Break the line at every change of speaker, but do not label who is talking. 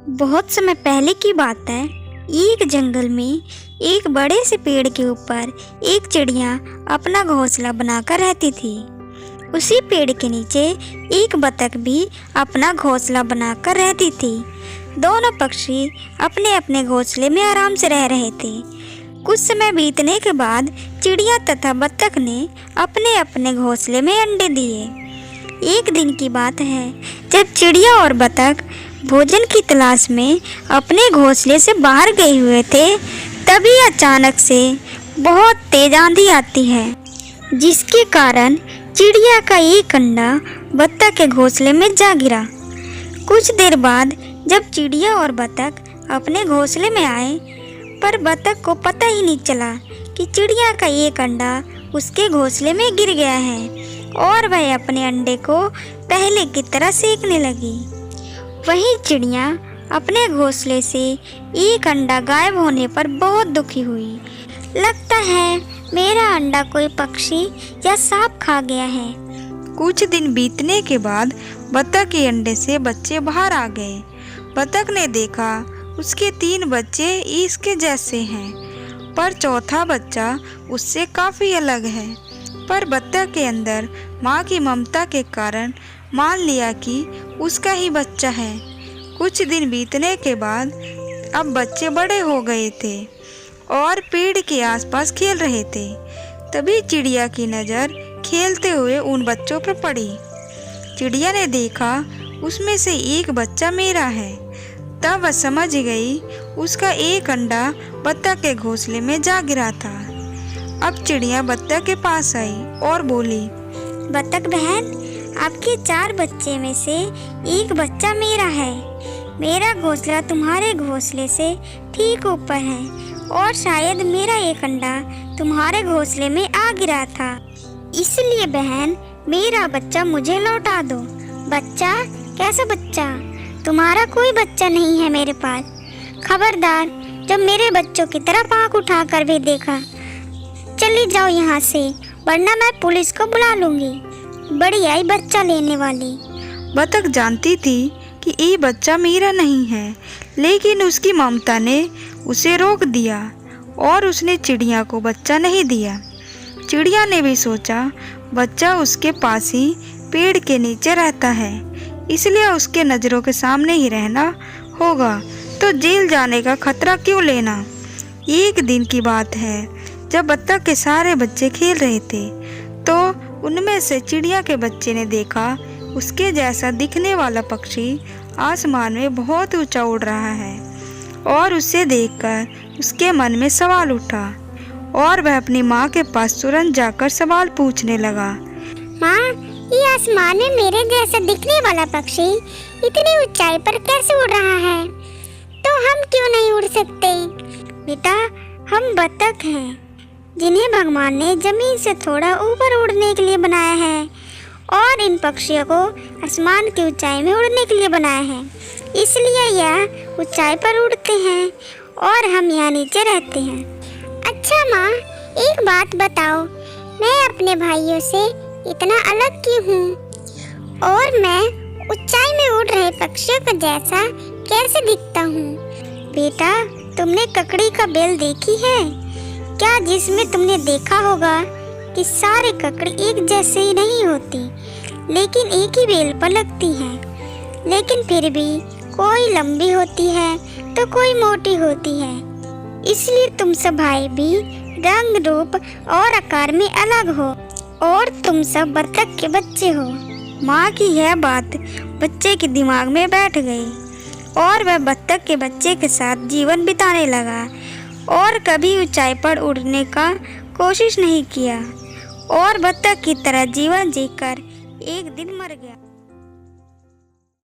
बहुत समय पहले की बात है। एक जंगल में एक बड़े से पेड़ के ऊपर एक चिड़िया अपना घोंसला बनाकर रहती थी। उसी पेड़ के नीचे एक बतख भी अपना घोंसला बनाकर रहती थी। दोनों पक्षी अपने अपने घोंसले में आराम से रह रहे थे। कुछ समय बीतने के बाद चिड़िया तथा बतख ने अपने अपने घोंसले में अंडे दिए। एक दिन की बात है, जब चिड़िया और बतख भोजन की तलाश में अपने घोंसले से बाहर गए हुए थे, तभी अचानक से बहुत तेज आंधी आती है, जिसके कारण चिड़िया का एक अंडा बतख के घोंसले में जा गिरा। कुछ देर बाद जब चिड़िया और बतख अपने घोंसले में आए, पर बतख को पता ही नहीं चला कि चिड़िया का एक अंडा उसके घोंसले में गिर गया है और वह अपने अंडे को पहले की तरह सेकने लगी। वहीं चिड़िया अपने घोंसले से एक अंडा गायब होने पर बहुत दुखी हुई। लगता है मेरा अंडा कोई पक्षी या सांप खा गया है।
कुछ दिन बीतने के बाद बतख के अंडे से बच्चे बाहर आ गए। बतख ने देखा उसके 3 बच्चे इसके जैसे हैं, पर चौथा बच्चा उससे काफ़ी अलग है। पर बतख के अंदर माँ की ममता के कारण मान लिया कि उसका ही बच्चा है। कुछ दिन बीतने के बाद अब बच्चे बड़े हो गए थे और पेड़ के आसपास खेल रहे थे। तभी चिड़िया की नज़र खेलते हुए उन बच्चों पर पड़ी। चिड़िया ने देखा उसमें से एक बच्चा मेरा है। तब वह समझ गई उसका एक अंडा बतख के घोंसले में जा गिरा था। अब चिड़िया बतख के पास आई और बोली,
बतख बहन, आपके 4 बच्चे में से एक बच्चा मेरा है। मेरा घोंसला तुम्हारे घोंसले से ठीक ऊपर है और शायद मेरा एक अंडा तुम्हारे घोंसले में आ गिरा था। इसलिए बहन, मेरा बच्चा मुझे लौटा दो। बच्चा? कैसा बच्चा? तुम्हारा कोई बच्चा नहीं है मेरे पास। खबरदार, जब मेरे बच्चों की तरफ आँख उठाकर भी देखा, चली जाओ यहाँ से, वरना मैं पुलिस को बुला लूँगी। बड़ी आई बच्चा लेने वाली।
बतख जानती थी कि ये बच्चा मेरा नहीं है, लेकिन उसकी ममता ने उसे रोक दिया और उसने चिड़िया को बच्चा नहीं दिया। चिड़िया ने भी सोचा बच्चा उसके पास ही पेड़ के नीचे रहता है, इसलिए उसके नज़रों के सामने ही रहना होगा, तो जेल जाने का खतरा क्यों लेना। एक दिन की बात है, जब बतख के सारे बच्चे खेल रहे थे, तो उनमें से चिड़िया के बच्चे ने देखा उसके जैसा दिखने वाला पक्षी आसमान में बहुत ऊंचा उड़ रहा है और उसे देखकर उसके मन में सवाल उठा और वह अपनी माँ के पास तुरंत जाकर सवाल पूछने लगा।
माँ, ये आसमान में मेरे जैसा दिखने वाला पक्षी इतनी ऊंचाई पर कैसे उड़ रहा है? तो हम क्यों नहीं उड़ सकते?
बेटा, हम बतख हैं, जिन्हें भगवान ने जमीन से थोड़ा ऊपर उड़ने के लिए बनाया है और इन पक्षियों को आसमान की ऊंचाई में उड़ने के लिए बनाया है। इसलिए यह ऊंचाई पर उड़ते हैं और हम यहाँ नीचे रहते हैं।
अच्छा माँ, एक बात बताओ, मैं अपने भाइयों से इतना अलग क्यों हूँ और मैं ऊंचाई में उड़ रहे पक्षियों को जैसा कैसे दिखता हूँ?
बेटा, तुमने ककड़ी का बेल देखी है क्या, जिसमें तुमने देखा होगा कि सारे ककड़ी एक जैसे ही नहीं होती, लेकिन एक ही बेल पर लगती हैं। लेकिन फिर भी कोई लंबी होती है तो कोई मोटी होती है। इसलिए तुम सब भाई भी रंग, रूप और आकार में अलग हो और तुम सब बतख के बच्चे हो। माँ की यह बात बच्चे के दिमाग में बैठ गई और वह बतख के बच्चे के साथ जीवन बिताने लगा और कभी ऊंचाई पर उड़ने का कोशिश नहीं किया और बतख की तरह जीवन जीकर एक दिन मर गया।